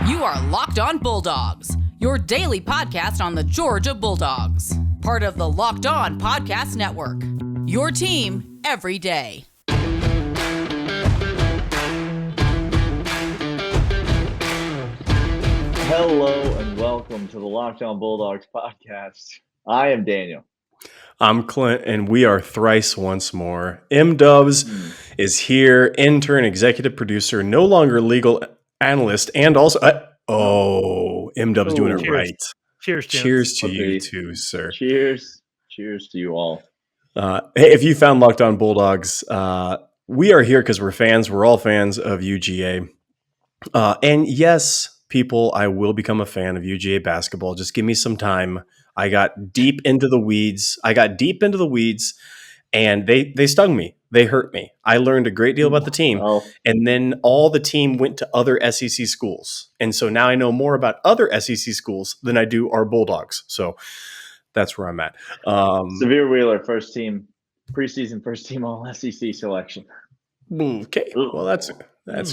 You are Locked On Bulldogs, your daily podcast on the Georgia Bulldogs. Part of the Locked On Podcast Network. Your team every day. Hello and welcome to the Locked On Bulldogs podcast. I am Daniel. I'm Clint, and we are thrice once more. M-Dubs is here, intern, executive producer, no longer legal analyst, and also... M-Dub's doing it Cheers. right. Cheers, gents. Cheers to you Okay. too, sir. Cheers. Cheers to you all. Hey, if you found Locked On Bulldogs, we are here because we're fans. We're all fans of UGA. And yes, people, I will become a fan of UGA basketball. Just give me some time. I got deep into the weeds. And they stung me. They hurt me. I learned a great deal about the team. Oh, And then all the team went to other SEC schools. And so now I know more about other SEC schools than I do our Bulldogs. So that's where I'm at. Severe Wheeler, first team, preseason first team all SEC selection. Okay. Well, that's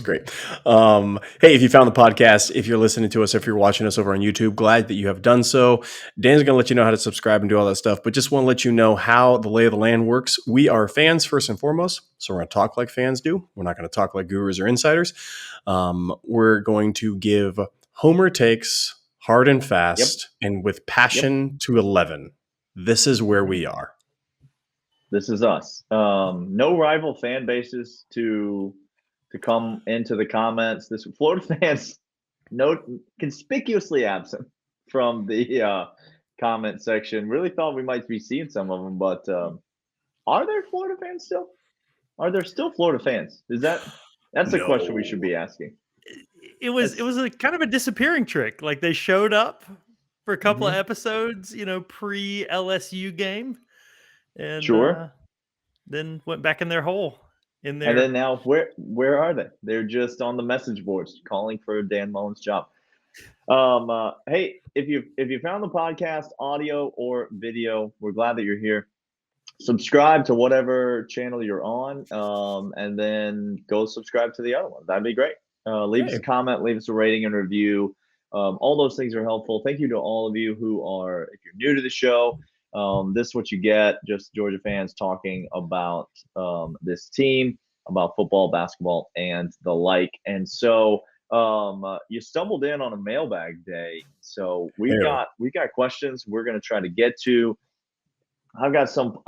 great. Hey, if you found the podcast, if you're listening to us, if you're watching us over on YouTube, glad that you have done so. Dan's going to let you know how to subscribe and do all that stuff, but just want to let you know how the lay of the land works. We are fans first and foremost, so we're going to talk like fans do. We're not going to talk like gurus or insiders. We're going to give Homer takes hard and fast and with passion to 11. This is where we are. This is us. No rival fan bases to come into the comments. This Florida fans, conspicuously absent from the comment section. Really thought we might be seeing some of them, but are there Florida fans still? Are there still Florida fans? That's the question we should be asking. It was a kind of a disappearing trick. Like they showed up for a couple of episodes, pre LSU game, and Sure. then went back in their hole. And then now, where are they? They're just on the message boards calling for Dan Mullen's job. Hey, if you found the podcast, audio or video, we're glad that you're here. Subscribe to whatever channel you're on, and then go subscribe to the other one. That'd be great. Leave us a comment, leave us a rating and review. All those things are helpful. Thank you to all of you who are, if you're new to the show, this is what you get, just Georgia fans talking about this team, about football, basketball, and the like. And so you stumbled in on a mailbag day. So we got questions we're going to try to get to. I've got some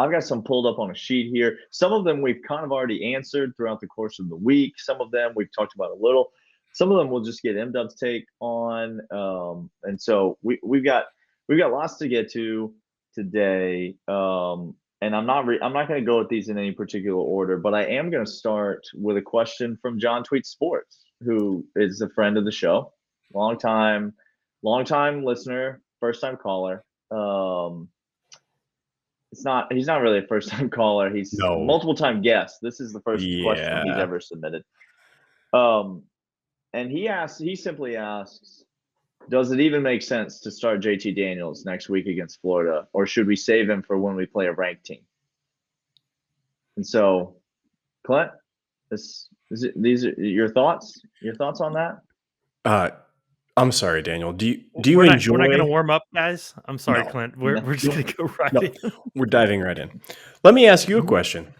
pulled up on a sheet here. Some of them we've kind of already answered throughout the course of the week. Some of them we've talked about a little. Some of them we'll just get M-Dub's take on. And so we've got lots to get to today, and I'm not going to go with these in any particular order, but I am going to start with a question from John Tweet Sports, who is a friend of the show, long time listener, first time caller. He's not really a first time caller. He's a multiple time guest. This is the first question he's ever submitted. And he simply asks, does it even make sense to start JT Daniels next week against Florida, or should we save him for when we play a ranked team? And so, Clint, these are your thoughts? Your thoughts on that? I'm sorry, Daniel. Do you enjoy? We're not going to warm up, guys. I'm sorry, No. Clint. We're just going to go right in. We're diving right in. Let me ask you a question.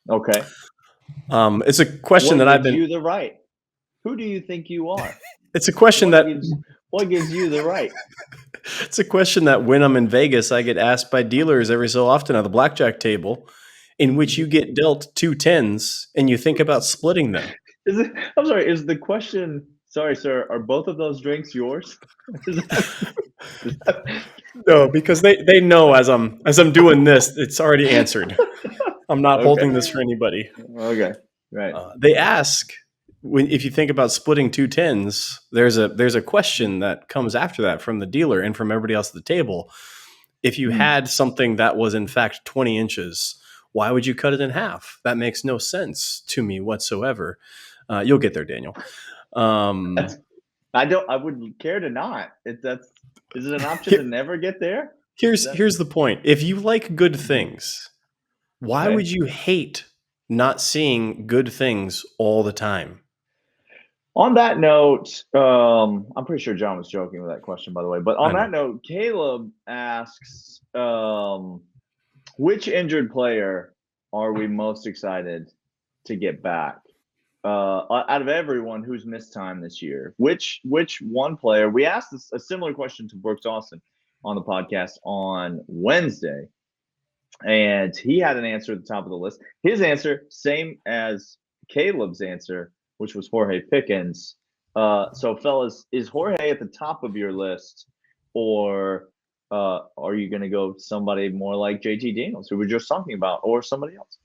Okay. It's a question that I've been. You the right. Who do you think you are? It's a question What gives you the right? It's a question that when I'm in Vegas, I get asked by dealers every so often at the blackjack table, in which you get dealt 2 10s and you think about splitting them. I'm sorry. Is the question? Sorry, sir. Are both of those drinks yours? No, because they know as I'm doing this, it's already answered. I'm not holding this for anybody. Okay, right. They ask. If you think about splitting 2 10s, there's a question that comes after that from the dealer and from everybody else at the table. If you had something that was in fact 20 inches, why would you cut it in half? That makes no sense to me whatsoever. You'll get there, Daniel. I wouldn't care to not. Is it an option to never get there? Here's the point. If you like good things, why would you hate not seeing good things all the time? On that note, I'm pretty sure John was joking with that question, by the way. But on that note, Caleb asks, which injured player are we most excited to get back? Out of everyone who's missed time this year, which one player? We asked a similar question to Brooks Austin on the podcast on Wednesday, and he had an answer at the top of the list. His answer, same as Caleb's answer, which was Jorge Pickens. So, fellas, is Jorge at the top of your list, or are you going to go somebody more like JT Daniels, who we were just talking about, or somebody else?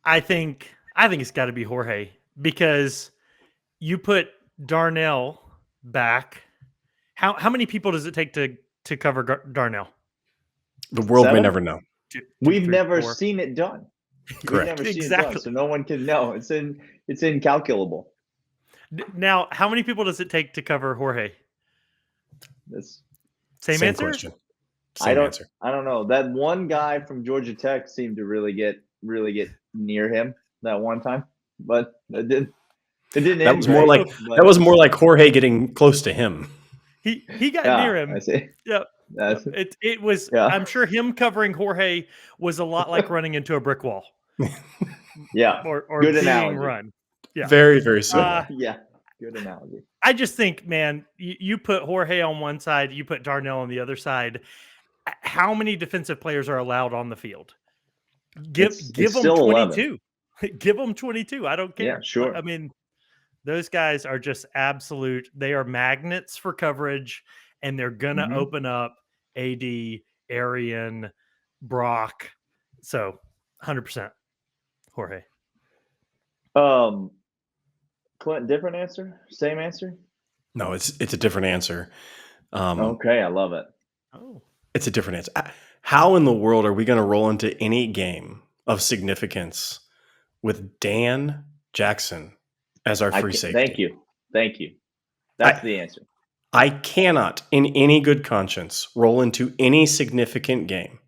I think it's got to be Jorge, because you put Darnell back. How many people does it take to cover Darnell? The world 7? may never know. We've never seen it done. Correct. We've never seen it done, so no one can know. It's incalculable. Now, how many people does it take to cover Jorge? Same answer. Question. Same answer. I don't know. That one guy from Georgia Tech seemed to really get near him that one time, but it didn't. That was more like that was more like Jorge getting close to him. He got near him. I see. Yep. It was. Yeah. I'm sure him covering Jorge was a lot like running into a brick wall. Yeah. Or good being analogy. Run. Yeah. Very, very similar. Yeah. Good analogy. I just think, man, you put Jorge on one side, you put Darnell on the other side. How many defensive players are allowed on the field? Give them 22. Give them 22. I don't care. Yeah, sure. I mean, those guys are just absolute. They are magnets for coverage, and they're gonna open up AD, Arian, Brock. So 100% Jorge. Clint, different answer? Same answer? No, it's a different answer. Okay, I love it. Oh, it's a different answer. How in the world are we going to roll into any game of significance with Dan Jackson as our free safety? Thank you. That's the answer. I cannot, in any good conscience, roll into any significant game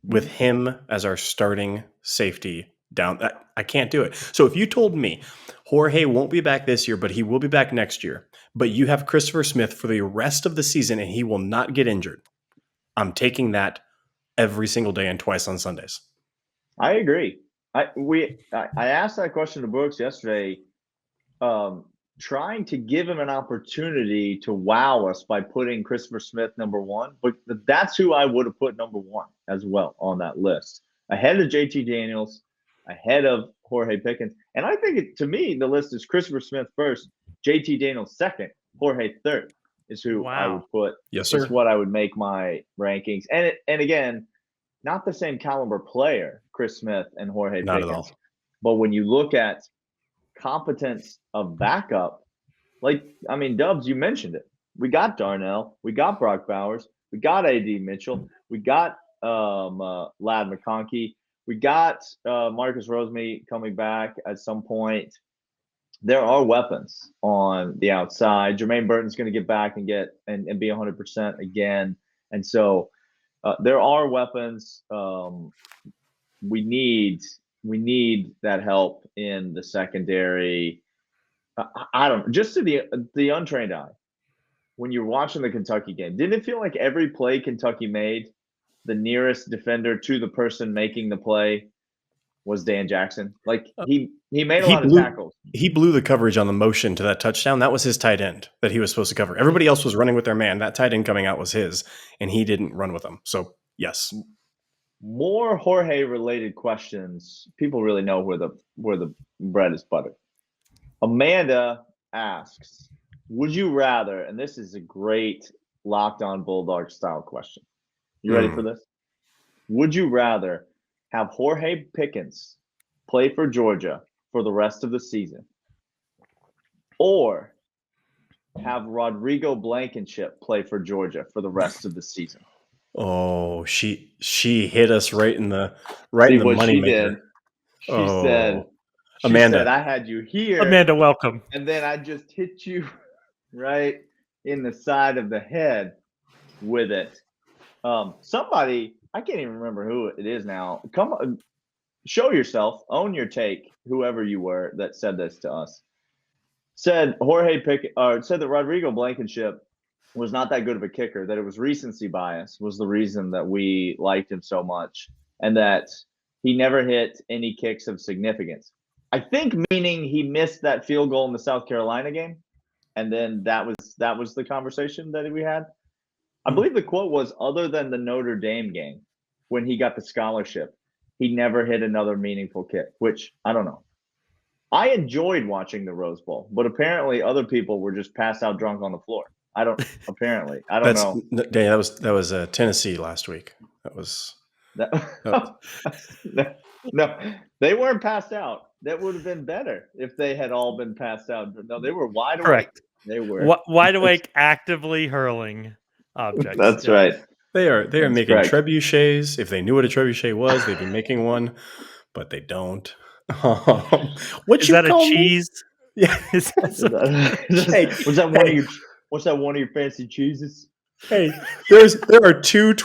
with him as our starting safety down. I can't do it. So if you told me Jorge won't be back this year, but he will be back next year, but you have Christopher Smith for the rest of the season and he will not get injured, I'm taking that every single day and twice on Sundays. I agree. I asked that question to Brooks yesterday, trying to give him an opportunity to wow us by putting Christopher Smith number one, but that's who I would have put number one as well on that list, ahead of JT Daniels, ahead of Jorge Pickens. And I think, to me, the list is Christopher Smith first, JT Daniels second, Jorge third is who I would put. Yes, sir. Is what I would make my rankings. And again, not the same caliber player, Chris Smith and Jorge Not Pickens. at all. But when you look at competence of backup, Dubs, you mentioned it. We got Darnell, we got Brock Bowers, we got A.D. Mitchell, we got Ladd McConkey, we got Marcus Rosemary coming back at some point. There are weapons on the outside. Jermaine Burton's going to get back and be 100% again, and so there are weapons. We need that help in the secondary. I don't, just to the untrained eye, when you're watching the Kentucky game, didn't it feel like every play Kentucky made, the nearest defender to the person making the play was Dan Jackson? Like he made a lot of tackles. He blew the coverage on the motion to that touchdown. That was his tight end that he was supposed to cover. Everybody else was running with their man. That tight end coming out was his, and he didn't run with them. So yes. More Jorge related questions. People really know where the bread is buttered. Amanda asks, would you rather, and this is a great Locked On Bulldog style question. You ready for this? Would you rather have Jorge Pickens play for Georgia for the rest of the season, or have Rodrigo Blankenship play for Georgia for the rest of the season? Oh, she hit us right in the money maker. She said, Amanda, I had you here. Amanda, welcome. And then I just hit you right in the side of the head with it. Somebody, I can't even remember who it is now. show yourself, own your take, whoever you were that said this to us. Said that Rodrigo Blankenship was not that good of a kicker, that it was recency bias was the reason that we liked him so much, and that he never hit any kicks of significance. I think meaning he missed that field goal in the South Carolina game, and then that was the conversation that we had. I believe the quote was, other than the Notre Dame game, when he got the scholarship, he never hit another meaningful kick, which I don't know. I enjoyed watching the Rose Bowl, but apparently other people were just passed out drunk on the floor. I don't know. Danny, that was Tennessee last week. That was no, they weren't passed out. That would have been better if they had all been passed out. No, they were wide awake. Correct. They were wide awake, actively hurling objects. That's right. They are That's making correct. trebuchets. If they knew what a trebuchet was, they'd be making one, but they don't. Is that a cheese? Yeah. Was that one of your fancy cheeses? Hey, there are two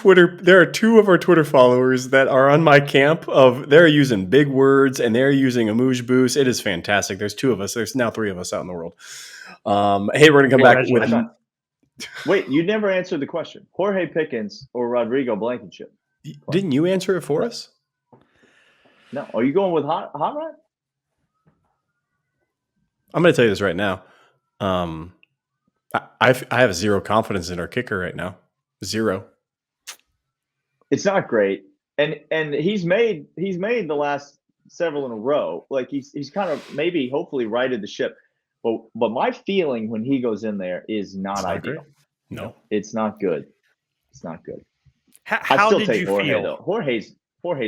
of our Twitter followers that are on my camp of they're using big words and they're using amuse bouche. It is fantastic. There's two of us. There's now three of us out in the world. Hey, we're gonna come back with. Wait, you never answered the question. Jorge Pickens or Rodrigo Blankenship? Didn't you answer it for us? No. Are you going with Hot Rod? I'm going to tell you this right now. I have zero confidence in our kicker right now. Zero. It's not great, and he's made the last several in a row. Like he's kind of hopefully righted the ship. But my feeling when he goes in there is not ideal. Great. No, it's not good. It's not good. How did you feel? Though. Jorge's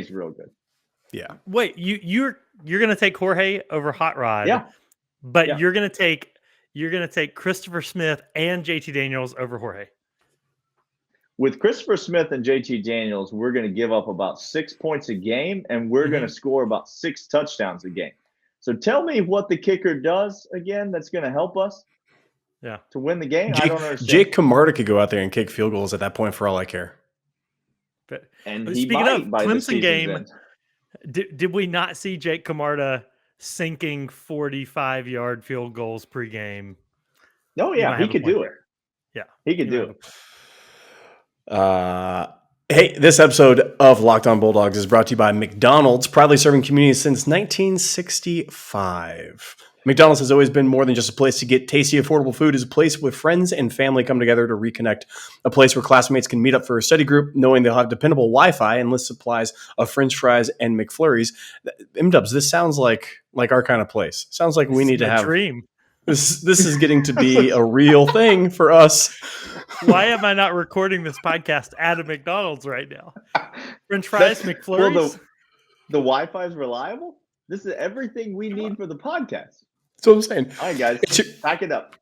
real good. Yeah. Wait, you're gonna take Jorge over Hot Rod? Yeah. But yeah. you're gonna take Christopher Smith and JT Daniels over Jorge. With Christopher Smith and JT Daniels, we're going to give up about 6 points a game, and we're going to score about 6 touchdowns a game. So tell me what the kicker does again that's going to help us to win the game. I don't understand. Jake Camarda could go out there and kick field goals at that point for all I care. And speaking of Clemson game, did we not see Jake Camarda sinking 45-yard field goals pregame? Oh, yeah, he could do it. Yeah, he could do it. Hey, this episode of Locked On Bulldogs is brought to you by McDonald's, proudly serving communities since 1965. McDonald's has always been more than just a place to get tasty, affordable food. It's a place where friends and family come together to reconnect, a place where classmates can meet up for a study group, knowing they'll have dependable Wi-Fi and list supplies of French fries and McFlurries. M-Dubs, this sounds like our kind of place. Sounds like we need to have dream. This is getting to be a real thing for us. Why am I not recording this podcast at a McDonald's right now? French fries, McFlurries. Well, the Wi-Fi is reliable. This is everything we need for the podcast. That's what I'm saying. All right, guys, pack it up.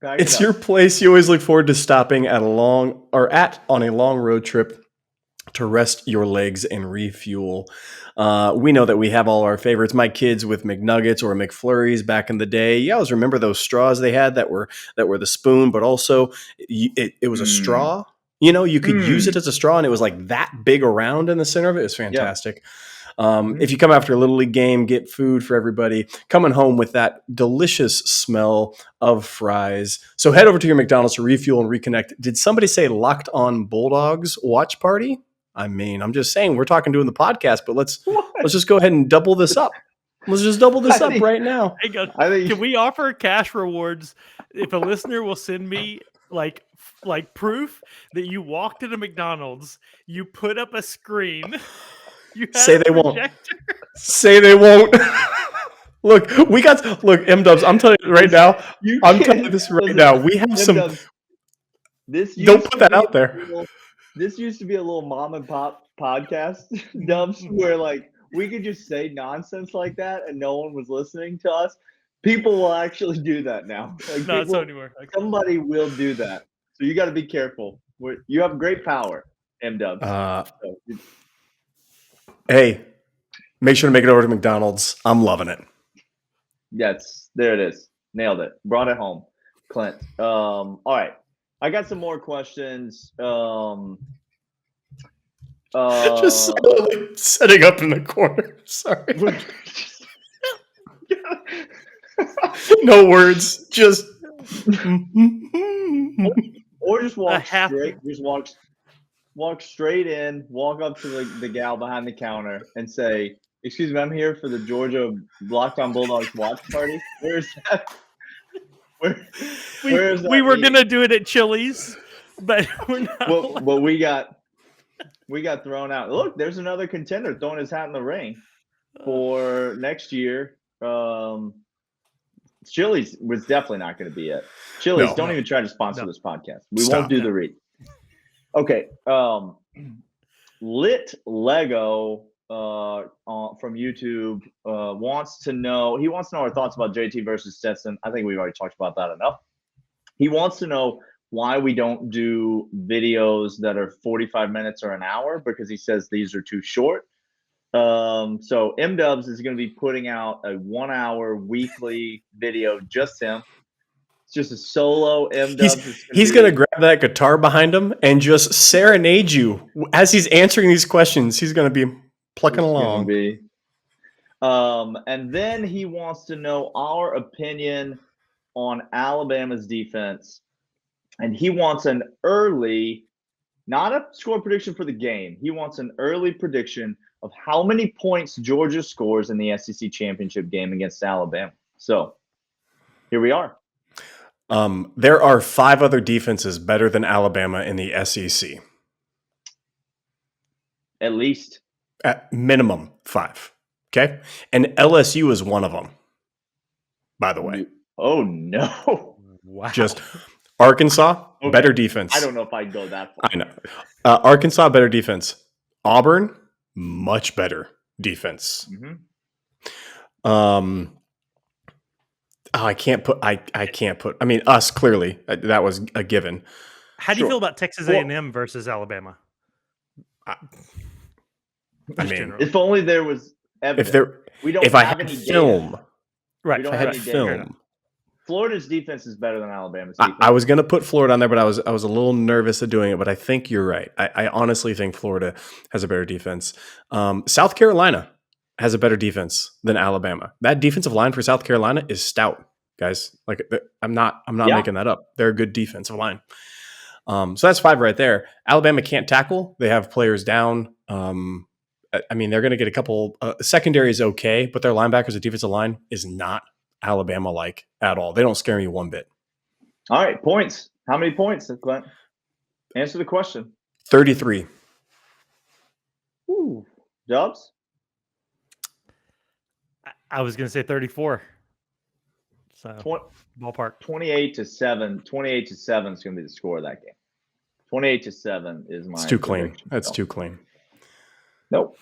It's your place. You always look forward to stopping on a long road trip to rest your legs and refuel. We know that we have all our favorites. My kids with McNuggets or McFlurries back in the day. You always remember those straws they had that were the spoon, but also it was a straw. You know, you could use it as a straw, and it was like that big around in the center of it. It was fantastic. Yeah. If you come after a Little League game, get food for everybody, coming home with that delicious smell of fries. So head over to your McDonald's to refuel and reconnect. Did somebody say Locked On Bulldogs watch party? I mean, I'm just saying we're talking doing the podcast, but let's just go ahead and double this up. Let's just double this up right now. Can we offer cash rewards if a listener will send me like proof that you walked into McDonald's, you put up a screen, you had say a they projector. won't. Say they won't. Look, M-Dubs, I'm telling you right now. I'm telling you this right now. We have some. Don't put that out there. This used to be a little mom and pop podcast, Dubs, where like we could just say nonsense like that and no one was listening to us. People will actually do that now. Like not so anymore. Okay. Somebody will do that. So you got to be careful. You have great power, M-Dubs. Hey, make sure to make it over to McDonald's. I'm loving it. Yes, there it is. Nailed it. Brought it home, Clint. All right. I got some more questions. Just slowly setting up in the corner. Sorry. No words. Just. Or just walk straight. Just walk straight in. Walk up to the gal behind the counter and say, "Excuse me, I'm here for the Georgia Locked On Bulldogs watch party. Where's that? Where's that? We were gonna do it at Chili's, but we're not. Well, we got thrown out. Look, there's another contender throwing his hat in the ring for next year. Chili's was definitely not going to be it. Chili's, don't even try to sponsor this podcast. We won't do the read. Okay. Lit Lego from YouTube wants to know our thoughts about JT versus Stetson. I think we've already talked about that enough. He wants to know why we don't do videos that are 45 minutes or an hour, because he says these are too short. So M-Dubs is going to be putting out a 1 hour weekly video, just him. It's just a solo M-Dubs. He's going to grab that guitar behind him and just serenade you as he's answering these questions. He's going to be plucking along. And then he wants to know our opinion on Alabama's defense. And he wants an early, not a score prediction for the game. He wants an early prediction of how many points Georgia scores in the SEC championship game against Alabama. So here we are. There are 5 other defenses better than Alabama in the SEC. At least. At minimum 5. Okay? And LSU is one of them, by the way. Oh, no. Wow. Just Arkansas, better defense. I don't know if I'd go that far. I know. Arkansas, better defense. Auburn, much better defense. Mm-hmm. I can't put. I mean, us clearly. That was a given. How do you feel about Texas A&M versus Alabama? I mean, if only there was evidence. If I had film, data. Right? We don't if I have had any film. data. Florida's defense is better than Alabama's defense. I was going to put Florida on there, but I was a little nervous of doing it. But I think you're right. I honestly think Florida has a better defense. South Carolina has a better defense than Alabama. That defensive line for South Carolina is stout, guys. Like I'm not making that up. They're a good defensive line. So that's 5 right there. Alabama can't tackle. They have players down. I mean, they're going to get a couple. Secondary is okay, but their linebackers, the defensive line, is not Alabama-like at all. They don't scare me one bit. All right, points. How many points, Clint? Answer the question. 33. Ooh, Dubs? I was going to say 34. So ballpark. 28-7. 28-7 is going to be the score of that game. 28-7 is my. It's too clean. prediction. That's too clean. Nope.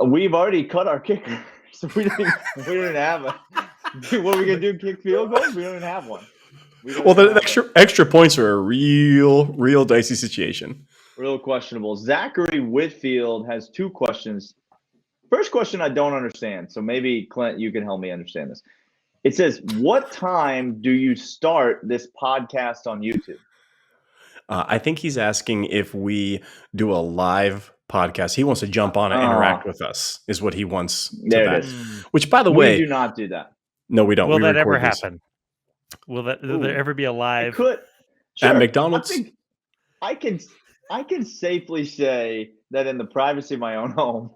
We've already cut our kicker, so we don't even have a. What are we gonna do? Kick field goals? We don't even have one. Well, the extra points are a real dicey situation. Real questionable. Zachary Whitfield has 2 questions. First question I don't understand, so maybe Clint, you can help me understand this. It says, "What time do you start this podcast on YouTube?" I think he's asking if we do a live podcast. He wants to jump on and interact with us. Is what he wants. There it is. Which, by the way, we do not do that. No, we don't. Will that ever happen? Will there ever be a live? It could. At McDonald's? I can safely say that in the privacy of my own home,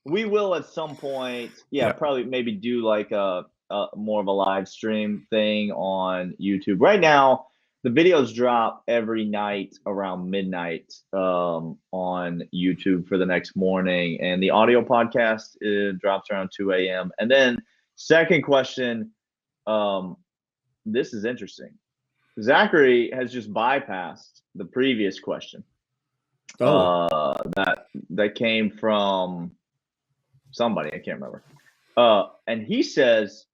we will at some point, probably maybe do like a more of a live stream thing on YouTube. Right now, the videos drop every night around midnight on YouTube for the next morning, and the audio podcast drops around 2 a.m. And then second question, this is interesting. Zachary has just bypassed the previous question. That came from somebody, I can't remember. And he says,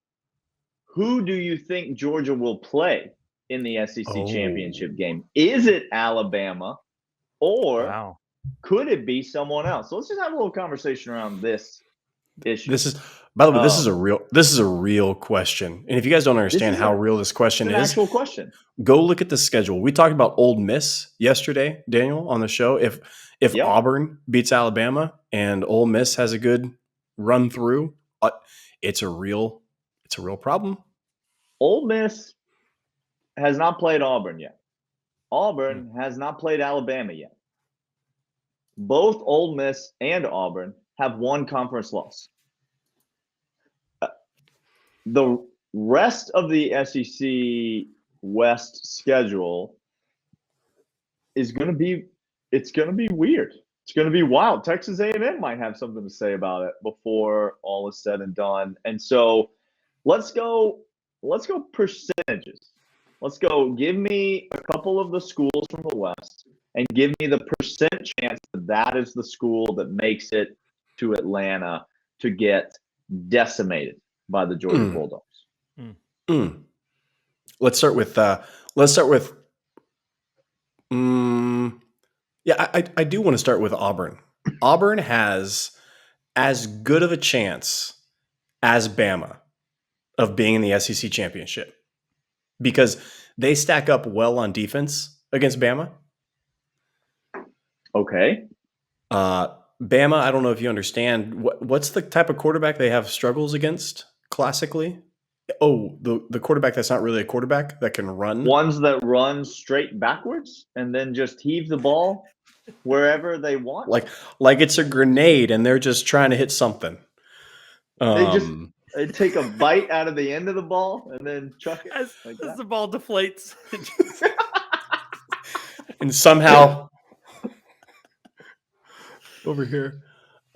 who do you think Georgia will play in the SEC championship game? Is it Alabama, or could it be someone else? So let's just have a little conversation around this issue. By the way, this is a real question. And if you guys don't understand how real this question an is, actual question. Go look at the schedule. We talked about Ole Miss yesterday, Daniel, on the show. If Auburn beats Alabama and Ole Miss has a good run through, it's a real problem. Ole Miss has not played Auburn yet. Auburn has not played Alabama yet. Both Ole Miss and Auburn have one conference loss. The rest of the SEC West schedule is going to be weird. It's going to be wild. Texas A&M might have something to say about it before all is said and done. And so let's go percentages. Let's go. Give me a couple of the schools from the West and give me the percent chance that is the school that makes it to Atlanta to get decimated by the Georgia Bulldogs. Let's start with I do want to start with Auburn. Auburn has as good of a chance as Bama of being in the SEC championship because they stack up well on defense against Bama. Okay. Bama, I don't know if you understand what's the type of quarterback they have struggles against classically. Oh, the quarterback that's not really a quarterback that can run. Ones that run straight backwards and then just heave the ball wherever they want. Like it's a grenade and they're just trying to hit something. They take a bite out of the end of the ball and then chuck it. As the ball deflates. And somehow over here.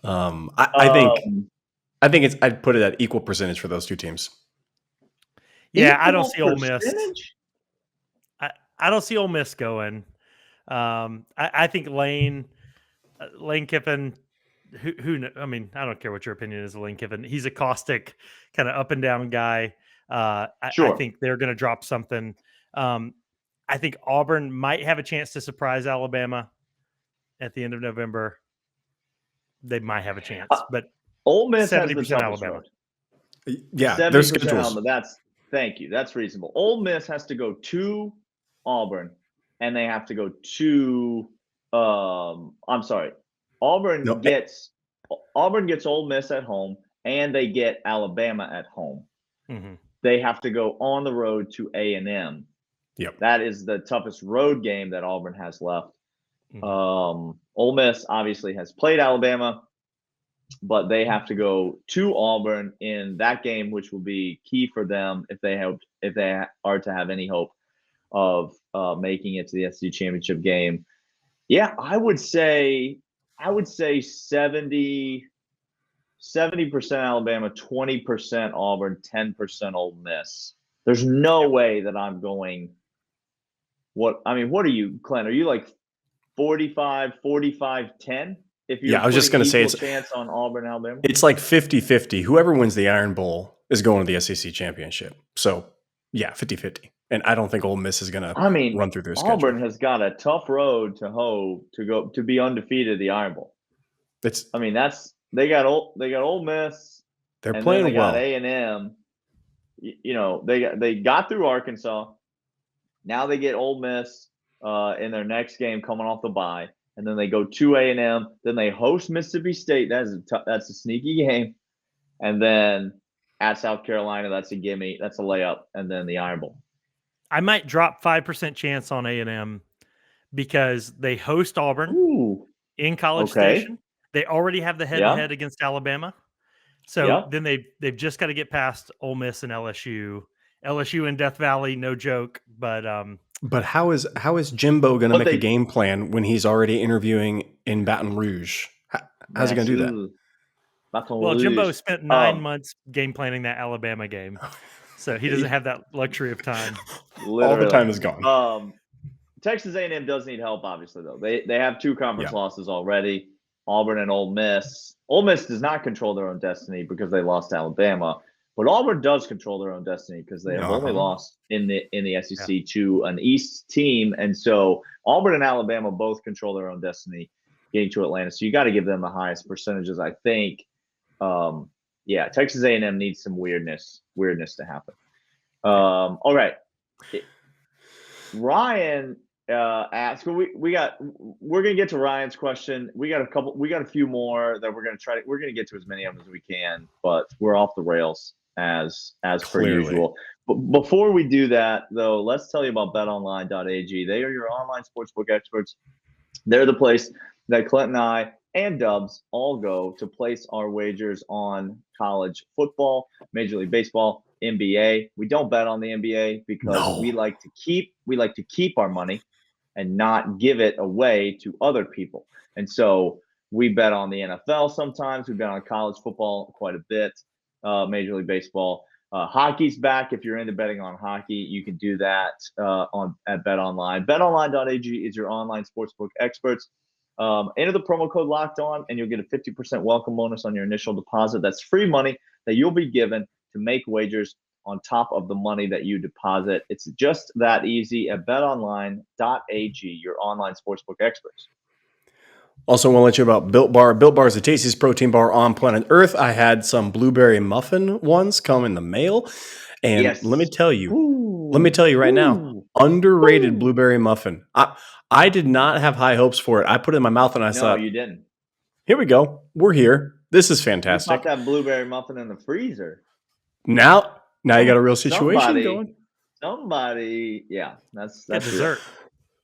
I think I'd put it at equal percentage for those two teams. Yeah, I don't see Ole Miss. I don't see Ole Miss going. I think Lane Kiffin. I mean, I don't care what your opinion is of Lane Kiffin. He's a caustic, kind of up and down guy. I think they're going to drop something. I think Auburn might have a chance to surprise Alabama at the end of November. They might have a chance, but Ole Miss 70% Alabama. Yeah, 70% Alabama. Thank you. That's reasonable. Ole Miss has to go to Auburn, and they have to go to. I'm sorry. Auburn gets Ole Miss at home, and they get Alabama at home. Mm-hmm. They have to go on the road to A&M. Yep. That is the toughest road game that Auburn has left. Mm-hmm. Ole Miss obviously has played Alabama, but they have to go to Auburn in that game, which will be key for them if they are to have any hope of making it to the SEC championship game. Yeah, I would say 70% Alabama, 20% Auburn, 10% Ole Miss. There's no way that I'm going. What are you, Clint? Are you like 45, 10? If you're I was just going to say it's chance on Auburn, Alabama. It's like 50-50. Whoever wins the Iron Bowl is going to the SEC championship. So, yeah, 50-50. And I don't think Ole Miss is going to run through their schedule. Auburn has got a tough road to hoe to go to be undefeated at the Iron Bowl. They got Ole Miss. They're playing well. They got A&M. They got through Arkansas. Now they get Ole Miss in their next game coming off the bye. And then they go to A&M. Then they host Mississippi State. That's a sneaky game. And then at South Carolina, that's a gimme. That's a layup. And then the Iron Bowl. I might drop 5% chance on A&M because they host Auburn in College Station. They already have the head-to-head against Alabama. So then they've just got to get past Ole Miss and LSU. LSU in Death Valley, no joke. But how is Jimbo going to make a game plan when he's already interviewing in Baton Rouge? How's he going to do that? Well, Jimbo spent 9 months game planning that Alabama game, so he doesn't have that luxury of time. All the time is gone. Texas A&M does need help, obviously, though. They have 2 conference losses already. Auburn and Ole Miss. Ole Miss does not control their own destiny because they lost to Alabama. But Auburn does control their own destiny because they have only lost in the SEC to an East team. And so Auburn and Alabama both control their own destiny getting to Atlanta. So you got to give them the highest percentages, I think. Yeah, Texas A&M needs some weirdness to happen. All right. Ryan asked. We're gonna get to Ryan's question. We got a few more that we're gonna get to as many of them as we can, but we're off the rails as per usual. But before we do that, though, let's tell you about betonline.ag. They are your online sportsbook experts. They're the place that Clint and I and Dubs all go to place our wagers on college football, Major League Baseball, NBA. We don't bet on the NBA because we like to keep our money and not give it away to other people. And so we bet on the NFL sometimes. We bet on college football quite a bit, Major League Baseball. Hockey's back. If you're into betting on hockey, you can do that at BetOnline. BetOnline.ag is your online sportsbook experts. Enter the promo code Locked On, and you'll get a 50% welcome bonus on your initial deposit. That's free money that you'll be given to make wagers on top of the money that you deposit. It's just that easy at betonline.ag, your online sportsbook experts. Also, want to let you about Built Bar. Built Bar is the tastiest protein bar on planet Earth. I had some blueberry muffin ones come in the mail, and let me tell you right now, underrated blueberry muffin. I did not have high hopes for it. I put it in my mouth and I thought, no, you didn't. Here we go. We're here. This is fantastic. You popped that blueberry muffin in the freezer. Now you got a real situation going. Somebody, yeah, that's dessert.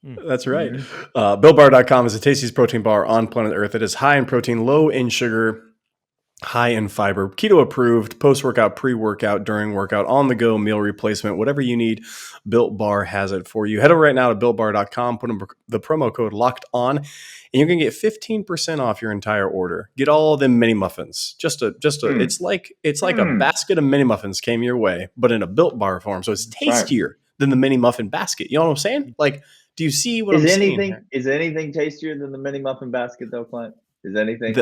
That's right. BuiltBar.com is the tastiest protein bar on planet Earth. It is high in protein, low in sugar, high in fiber, keto approved, post-workout, pre-workout, during workout, on the go, meal replacement, whatever you need, Built Bar has it for you. Head over right now to BuiltBar.com, put in the promo code Locked On, and you're going to get 15% off your entire order. Get all them mini muffins. It's like a basket of mini muffins came your way, but in a Built Bar form. So it's tastier than the mini muffin basket. You know what I'm saying? Like, do you see what I'm saying here? Is anything tastier than the mini muffin basket, though, Clint? Is anything?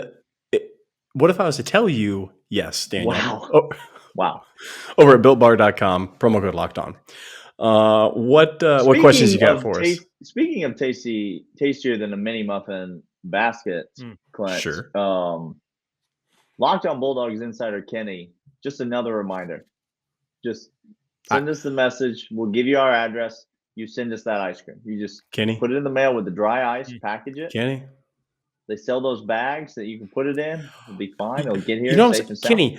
What if I was to tell you, yes, Daniel? Wow. Wow. Over at BuiltBar.com, promo code Locked On. What questions you got for us? Speaking of tastier than a mini muffin basket, Clint. Sure. Locked On Bulldogs insider Kenny, just another reminder. Just send us the message. We'll give you our address. You send us that ice cream. You just put it in the mail with the dry ice, package it. Kenny. They sell those bags that you can put it in. It'll be fine. It'll get here safe and sound. Kenny,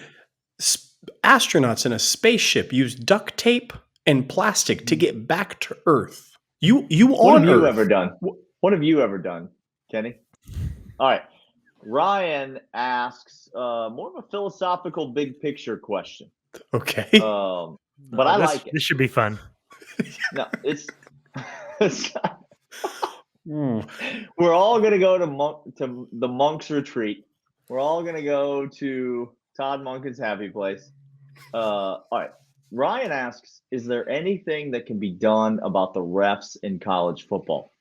astronauts in a spaceship use duct tape and plastic to get back to Earth. What have you ever done? What have you ever done, Kenny? All right. Ryan asks more of a philosophical, big picture question. Okay. But I like it. This should be fun. No, it's we're all going to go to the Monk's Retreat. We're all going to go to Todd Monken's happy place. All right. Ryan asks, is there anything that can be done about the refs in college football?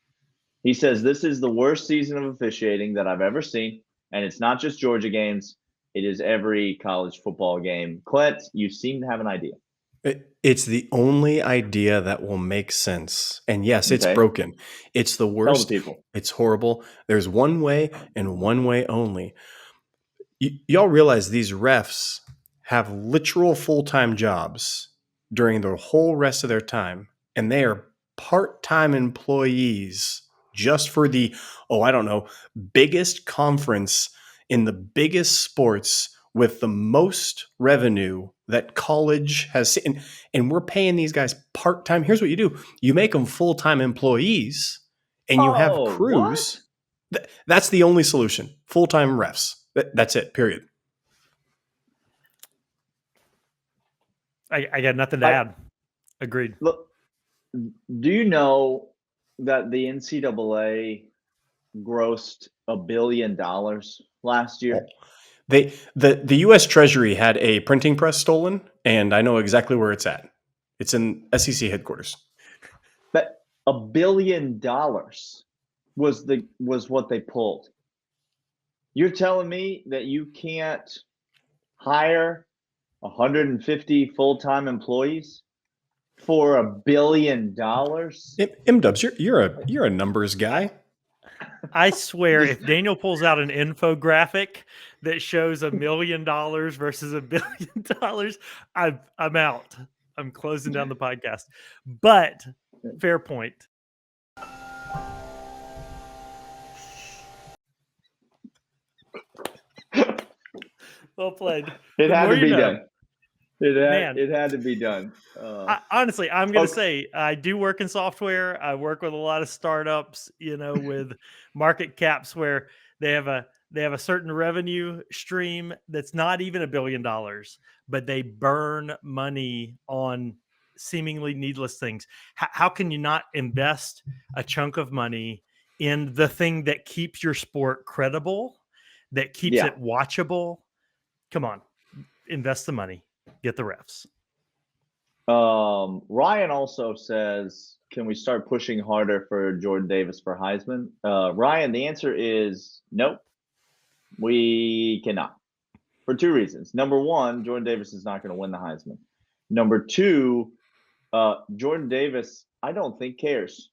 He says, this is the worst season of officiating that I've ever seen. And it's not just Georgia games. It is every college football game. Clint, you seem to have an idea. It's the only idea that will make sense. And yes, it's broken. It's the worst. Tell the people. It's horrible. There's one way and one way only. Y'all realize these refs have literal full-time jobs during the whole rest of their time. And they are part-time employees just for the, biggest conference in the biggest sports with the most revenue that college has seen. And we're paying these guys part-time. Here's what you do. You make them full-time employees and you have crews. That's the only solution. Full-time refs. That's it, period. I got nothing to add. Agreed. Look, do you know that the NCAA grossed $1 billion last year? The U.S. Treasury had a printing press stolen, and I know exactly where it's at. It's in SEC headquarters. But $1 billion was what they pulled. You're telling me that you can't hire 150 full-time employees for $1 billion? M-Dubs, you're a numbers guy. I swear, if Daniel pulls out an infographic that shows $1 million versus $1 billion, I'm out. I'm closing down the podcast. But fair point. Well played. It The had more to you be know. done. Man. It had to be done. Honestly, I'm going to Okay. say I do work in software. I work with a lot of startups, with market caps where they have a certain revenue stream that's not even $1 billion, but they burn money on seemingly needless things. How can you not invest a chunk of money in the thing that keeps your sport credible, that keeps it watchable? Come on, invest the money, get the refs. Ryan also says, can we start pushing harder for Jordan Davis for Heisman? Ryan, the answer is nope. We cannot. For two reasons. Number one, Jordan Davis is not going to win the Heisman. Number two, Jordan Davis, I don't think cares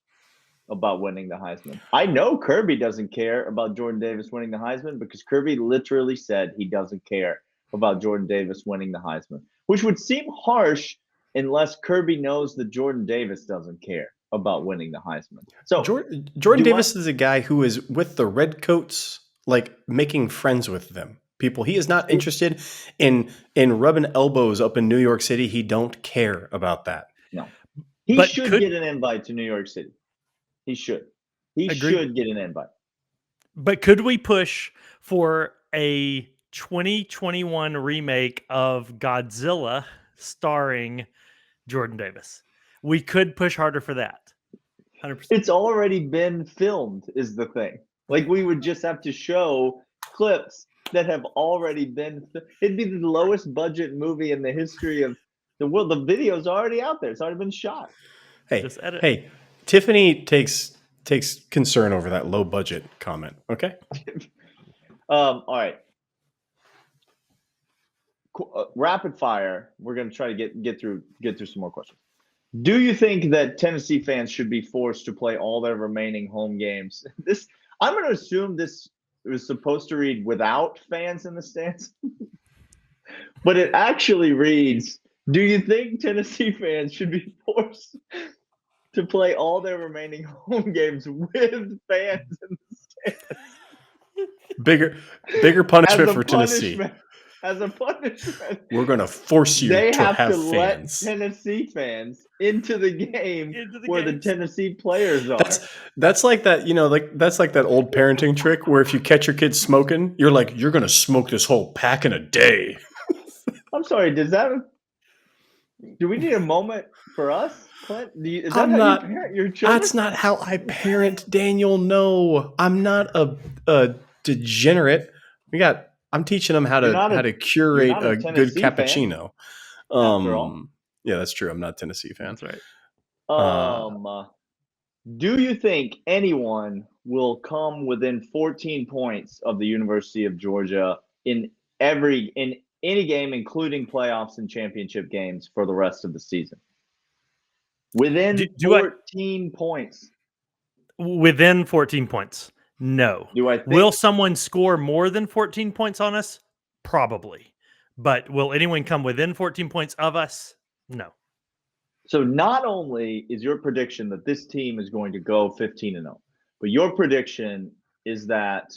about winning the Heisman. I know Kirby doesn't care about Jordan Davis winning the Heisman because Kirby literally said he doesn't care about Jordan Davis winning the Heisman, which would seem harsh unless Kirby knows that Jordan Davis doesn't care about winning the Heisman. So Jordan Davis is a guy who is with the Redcoats, like making friends with them. People, he is not interested in rubbing elbows up in New York City. He don't care about that. No, he should get an invite to New York City. He should. He should get an invite. But could we push for a 2021 remake of Godzilla starring Jordan Davis? We could push harder for that. 100%. It's already been filmed, is the thing. Like, we would just have to show clips that have already been. It'd be the lowest budget movie in the history of the world. The video's already out there. It's already been shot. Hey, Tiffany takes concern over that low budget comment. Okay. All right. Rapid fire. We're going to try to get through some more questions. Do you think that Tennessee fans should be forced to play all their remaining home games? I'm going to assume this was supposed to read without fans in the stands, but it actually reads, do you think Tennessee fans should be forced to play all their remaining home games with fans in the stands? Bigger punishment for Tennessee. As a punishment, we're going to force you to have fans. Let Tennessee fans into the game where the Tennessee players are. That's like that, that's like that old parenting trick where if you catch your kid smoking, you're like, you're going to smoke this whole pack in a day. I'm sorry, do we need a moment for us, Clint? Is that how you parent your children? That's not how I parent, Daniel. No, I'm not a degenerate. I'm teaching them how to curate a good cappuccino. Yeah, that's true. I'm not a Tennessee fan. That's right. Do you think anyone will come within 14 points of the University of Georgia in any game, including playoffs and championship games for the rest of the season? Within 14 points. Within 14 points. No. Will someone score more than 14 points on us? Probably. But will anyone come within 14 points of us? No. So not only is your prediction that this team is going to go 15-0, but your prediction is that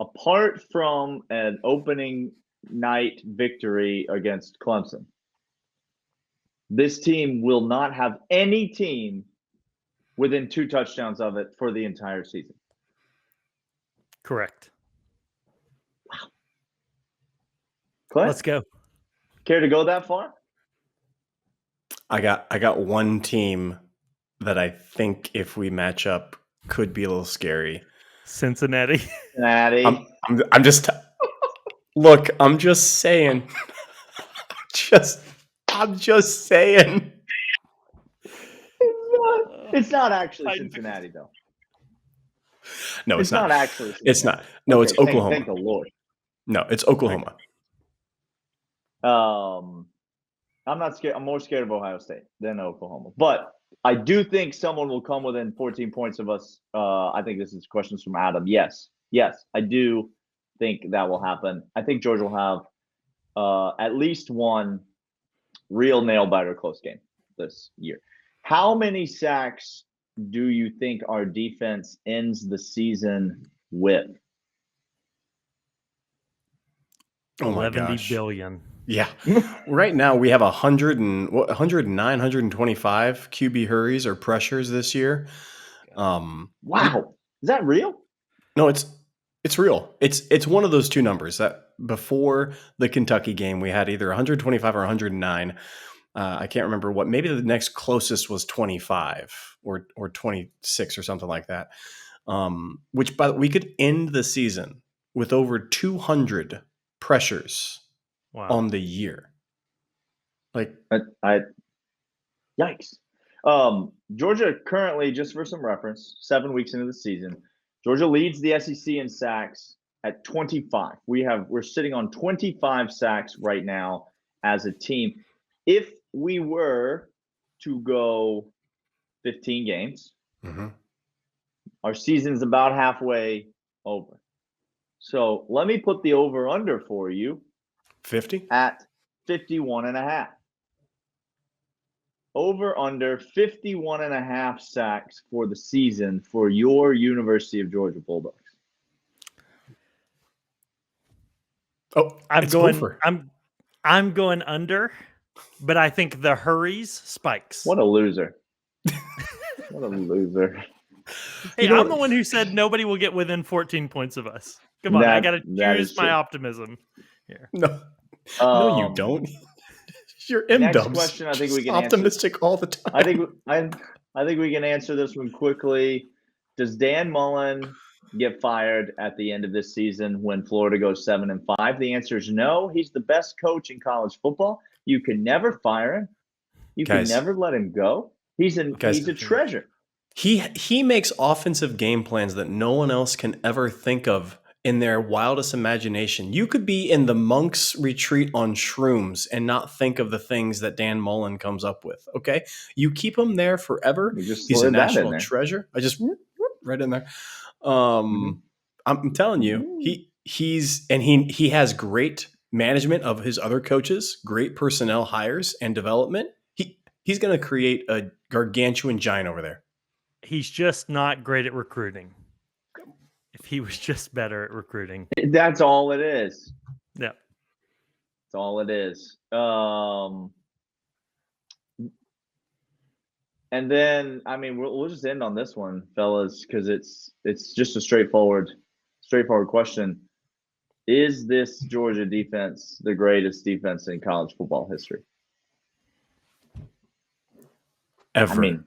apart from an opening night victory against Clemson, this team will not have any team within 2 touchdowns of it for the entire season. Correct. Wow. Clint, let's go. Care to go that far? I got one team that I think if we match up could be a little scary. Cincinnati. I'm just look. I'm just saying. I'm just saying. It's not actually Cincinnati, though. No, it's not actually Cincinnati. It's not. No, okay, it's Oklahoma. Thank the Lord. No, it's Oklahoma. I'm not scared. I'm more scared of Ohio State than Oklahoma. But I do think someone will come within 14 points of us. I think this is questions from Adam. Yes, I do think that will happen. I think Georgia will have at least one real nail biter close game this year. How many sacks do you think our defense ends the season with? Oh my 11 gosh. billion. Yeah. Right now we have 109, 125 QB hurries or pressures this year. Wow. Is that real? No, it's real. It's one of those two numbers that before the Kentucky game we had either 125 or 109. I can't remember what. Maybe the next closest was 25 or 26 or something like that. Which we could end the season with over 200 pressures on the year. Like yikes. Georgia currently, just for some reference, 7 weeks into the season, Georgia leads the SEC in sacks at 25. We're sitting on 25 sacks right now as a team. If we were to go 15 games, our season's about halfway over. So let me put the over-under for you. 50? At 51.5. Over-under 51.5 sacks for the season for your University of Georgia Bulldogs. Oh, I'm going under, but I think the hurries spikes. What a loser. What a loser. Hey, I'm the one who said nobody will get within 14 points of us. Come on, I got to choose my optimism here. No, you don't. You're next M-dubs. question, I think we can optimistic answer. all the time. I think we can answer this one quickly. Does Dan Mullen get fired at the end of this season when Florida goes 7-5? The answer is no. He's the best coach in college football. You can never fire him. You can never let him go. He's a treasure. He makes offensive game plans that no one else can ever think of in their wildest imagination. You could be in the monk's retreat on shrooms and not think of the things that Dan Mullen comes up with. Okay, you keep him there forever. He's a national treasure. I just right in there. I'm telling you, he has great management of his other coaches, great personnel hires and development. He's going to create a gargantuan giant over there. He's just not great at recruiting. If he was just better at recruiting. That's all it is. Yeah. That's all it is. And then, I mean, we'll just end on this one, fellas, because it's just a straightforward question. Is this Georgia defense the greatest defense in college football history? Ever. I mean,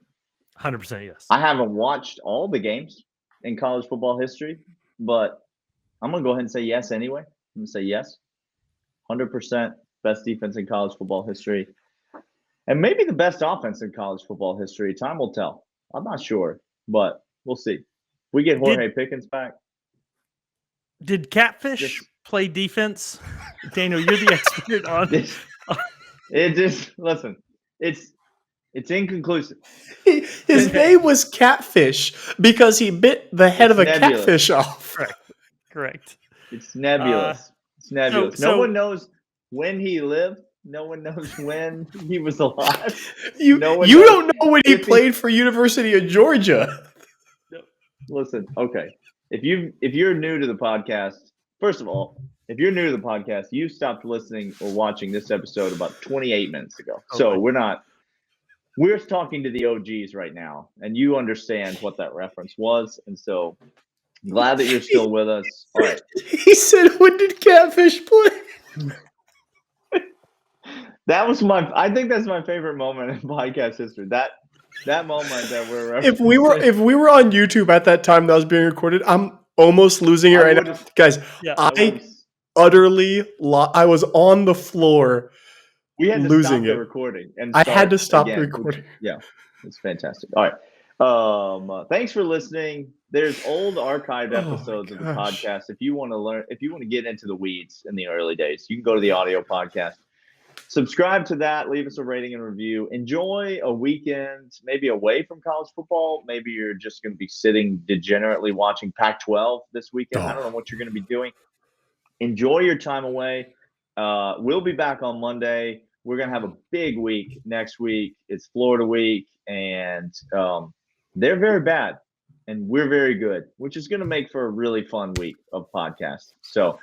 100% yes. I haven't watched all the games in college football history, but I'm going to go ahead and say yes anyway. I'm going to say yes. 100% best defense in college football history. And maybe the best offense in college football history. Time will tell. I'm not sure, but we'll see. We get Jorge Pickens back. Did Catfish play defense? Daniel, you're the expert on listen, it's inconclusive. His name was Catfish because he bit the head of a catfish off. Correct. It's nebulous. No one knows when he lived. No one knows when he was alive. You don't know when he played for University of Georgia. Listen, okay. If you're new to the podcast, first of all, if you're new to the podcast, you stopped listening or watching this episode about 28 minutes ago. So we're talking to the OGs right now, and you understand what that reference was. And so I'm glad that you're still with us. All right. He said, when did Catfish play? I think that's my favorite moment in podcast history. That moment that we're if we were on YouTube at that time that was being recorded, I'm almost losing it right now. Guys, I was on the floor. We had to losing stop the recording. And I had to stop the recording. Yeah, it's fantastic. All right. Thanks for listening. There's old archived episodes of the podcast. If you want to get into the weeds in the early days, you can go to the audio podcast. subscribe to that. Leave us a rating and review. Enjoy a weekend, maybe away from college football. Maybe you're just going to be sitting degenerately watching Pac-12 this weekend. I don't know what you're going to be doing. Enjoy your time away. We'll be back on Monday. We're going to have a big week next week. It's Florida week, and they're very bad, and we're very good, which is going to make for a really fun week of podcasts. So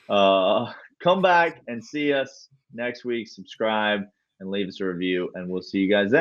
come back and see us next week. Subscribe and leave us a review, and we'll see you guys then.